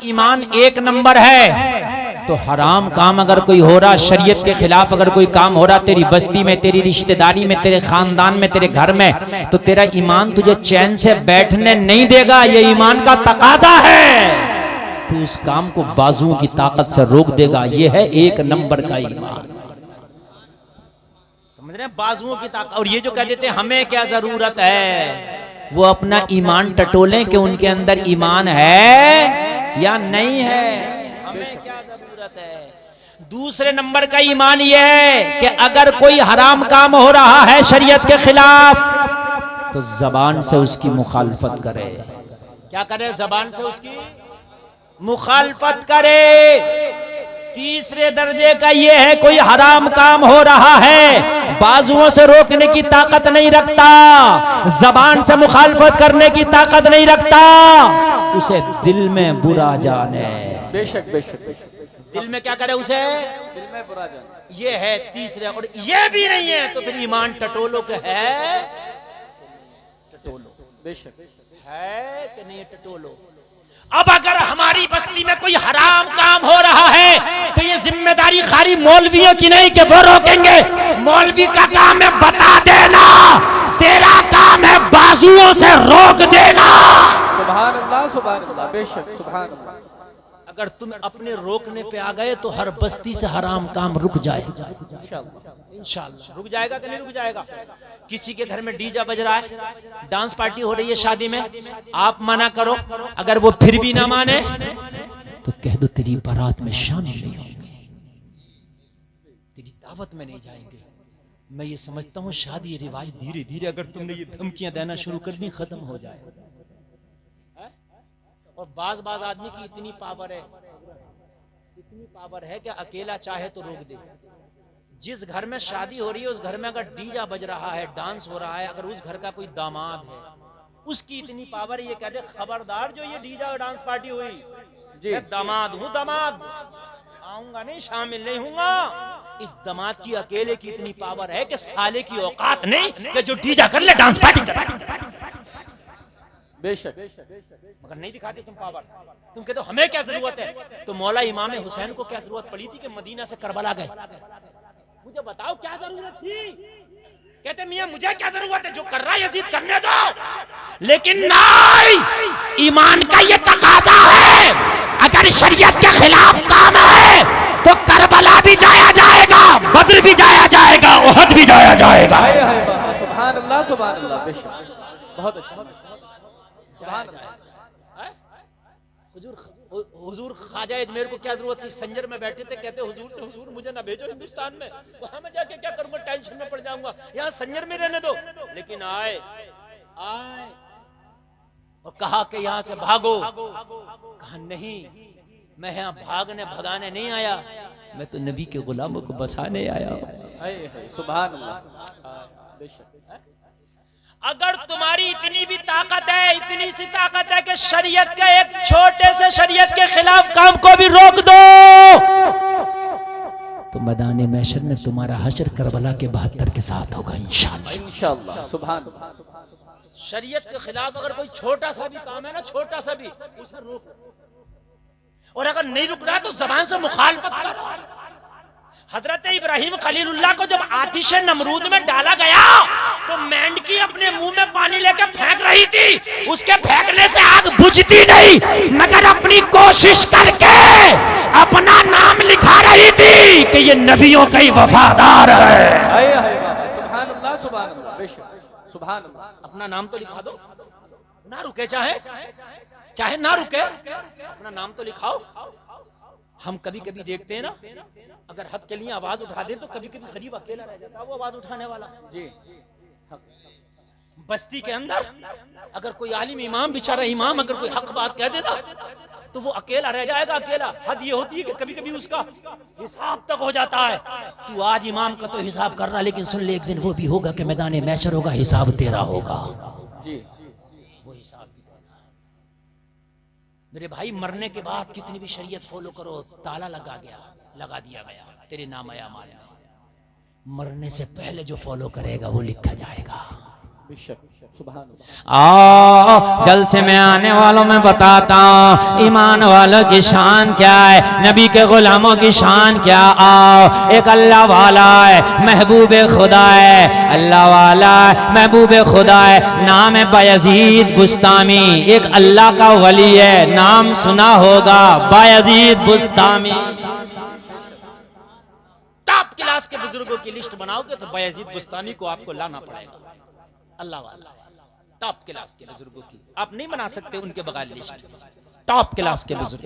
ईमान एक नंबर है तो हराम काम अगर कोई हो रहा, शरीयत के खिलाफ अगर कोई काम हो रहा तेरी बस्ती में, तेरी रिश्तेदारी में, तेरे खानदान में, तेरे घर में, तो तेरा ईमान तुझे चैन से बैठने नहीं देगा। ये ईमान का तकाजा है। तू उस काम को बाजुओं की ताकत से रोक देगा। ये है एक नंबर का ईमान। समझ रहे हैं? बाजुओं की ताकत। और ये जो कह देते हैं हमें क्या जरूरत है, वो अपना ईमान टटोलें कि उनके अंदर ईमान है या नहीं है। हमें क्या जरूरत है। दूसरे नंबर का ईमान यह है कि अगर कोई हराम काम हो रहा है शरीयत के खिलाफ तो जबान से उसकी मुखालफत करे। क्या करे? जबान से उसकी मुखालफत करे। तीसरे दर्जे का यह है कोई हराम काम हो रहा है, बाजुओं से रोकने की ताकत नहीं रखता, जबान से मुखालफत करने की ताकत नहीं रखता, उसे दिल में बुरा जाने। बेशक बेशक बेशक। दिल में क्या करे? उसे दिल में बुरा जाने। ये है तीसरे। और ये भी नहीं है तो फिर ईमान टटोलो के है। टटोलो बेशक है कि नहीं? टटोलो। अब अगर हमारी बस्ती में कोई हराम काम हो रहा है तो ये जिम्मेदारी खाली मौलवियों की नहीं कि वो रोकेंगे। मौलवी का काम है बता देना, तेरा काम है बाजुओं से रोक देना। सुभान अल्लाह सुभान अल्लाह। बेशक सुभान अल्लाह। अगर तुम अपने रोकने पे आ गए तो हर बस्ती से हराम काम रुक जाएगा इंशाअल्लाह। रुक जाएगा कि नहीं रुक जाएगा? किसी के घर में डीजे बज रहा है, डांस पार्टी हो रही है शादी में, आप मना करो, अगर वो फिर भी ना माने तो कह दो तेरी बारात में शामिल नहीं होंगे, तेरी दावत में नहीं जाएंगे। मैं ये समझता हूँ शादी रिवाज धीरे धीरे अगर तुमने ये धमकियां देना शुरू कर दी खत्म हो जाए। और बाज आदमी की इतनी पावर है कि अकेला चाहे तो रोक दे। जिस घर में शादी हो रही है उस घर में अगर डीजा बज रहा है, डांस हो रहा है, अगर उस घर का कोई दामाद है, उसकी इतनी पावर है, ये कहते खबरदार जो ये डीजा और डांस पार्टी हुई, मैं दामाद हूँ, दामाद आऊंगा नहीं, शामिल नहीं हूँगा। इस दामाद की अकेले की इतनी पावर है कि साले की औकात नहीं कि जो डीजा कर ले, डांस पार्टी कर। बेशक। मगर नहीं दिखाते तुम पावर। तुम कहते हो हमें क्या जरूरत है। तो मौला इमाम हुसैन को क्या जरूरत पड़ी थी कि मदीना से करबला गए? मुझे बताओ क्या जरूरत थी? कहते मियां मुझे क्या जरूरत है, जो कर रहा है यजीद करने दो। लेकिन नहीं, ईमान का ये तकाजा है, अगर शरीयत के खिलाफ काम है तो करबला भी जाया जाएगा, बद्र भी जाया जाएगा, उहद भी जाया जाएगा। सुभान अल्लाह सुभान अल्लाह। बेशक बहुत अच्छा। हुजूर ख्वाजा अजमेर को क्या जरूरत थी? संजर में बैठे थे, कहते हुजूर से हुजूर मुझे ना भेजो हिंदुस्तान में, वहां में जाके क्या करूंगा, टेंशन में पड़ जाऊंगा, यहाँ संजर में रहने दो। लेकिन आए और कहा कि यहाँ से भागो। कहा नहीं, मैं यहाँ भागने भगाने नहीं आया, मैं तो नबी के गुलामों को बसाने आया। सुभान अल्लाह। बेशक। अगर तुम्हारी इतनी भी ताकत है, इतनी सी ताकत है कि शरीयत के एक छोटे से शरीयत के खिलाफ काम को भी रोक दो, तो मैदान महशर में तुम्हारा हश्र करबला के 72 के साथ होगा इंशाअल्लाह। इंशाअल्लाह। सुभान अल्लाह। शरीयत के खिलाफ अगर कोई छोटा सा भी काम है ना, छोटा सा भी, उसे रोक। और अगर नहीं रुक रहा तो जबान से मुखालफत करो। हजरत इब्राहिम खलीलुल्लाह को जब आतिश नमरूद में डाला गया तो मेंढकी अपने मुंह में पानी लेकर फेंक रही थी, उसके फेंकने से आग बुझती नहीं, मगर अपनी कोशिश करके अपना नाम लिखा रही थी कि ये नबियों का ही वफादार है। सुभान अल्लाह सुभान अल्लाह। बेशक सुभान अल्लाह। अपना नाम तो लिखा दो, ना रुके, चाहे ना रुके, अपना नाम तो लिखाओ। हम कभी कभी देखते हैं ना, अगर हक के लिए आवाज उठा दे तो कभी कभी गरीब अकेला रह जाता है वो आवाज उठाने वाला। जी। बस्ती के अंदर अगर कोई आलिम इमाम, बेचारा इमाम, अगर कोई हक बात कह देना तो वो अकेला रह जाएगा, अकेला। हद ये होती है कि कभी कभी उसका हिसाब तक हो जाता है। तू आज इमाम का तो हिसाब कर रहा, लेकिन सुन ले, एक दिन वो भी होगा कि मैदान महशर होगा, हिसाब तेरा होगा। जी। वो हिसाब मेरे भाई, मरने के बाद कितनी भी शरीयत फॉलो करो, ताला लगा दिया गया तेरे नाम आया माल में। मरने से पहले जो फॉलो करेगा वो लिखा जाएगा। बेशक सुभान अल्लाह। जलसे में आने वालों में बताता हूँ ईमान वालों की शान क्या है, नबी के गुलामों की शान क्या। आओ, एक अल्लाह वाला है, महबूब खुदा है, अल्लाह वाला है, महबूब खुदा है, नाम है बायजीद बुस्तामी। एक अल्लाह का वली है, नाम सुना होगा, बायजीद बुस्तामी। टॉप क्लास के बुजुर्गों की लिस्ट बनाओगे तो बायजीद बुस्तामी को आपको लाना पड़ेगा। अल्लाह वाला टॉप क्लास के बुजुर्गों की आप नहीं बना सकते उनके बगैर लिस्ट। टॉप क्लास के बुजुर्ग।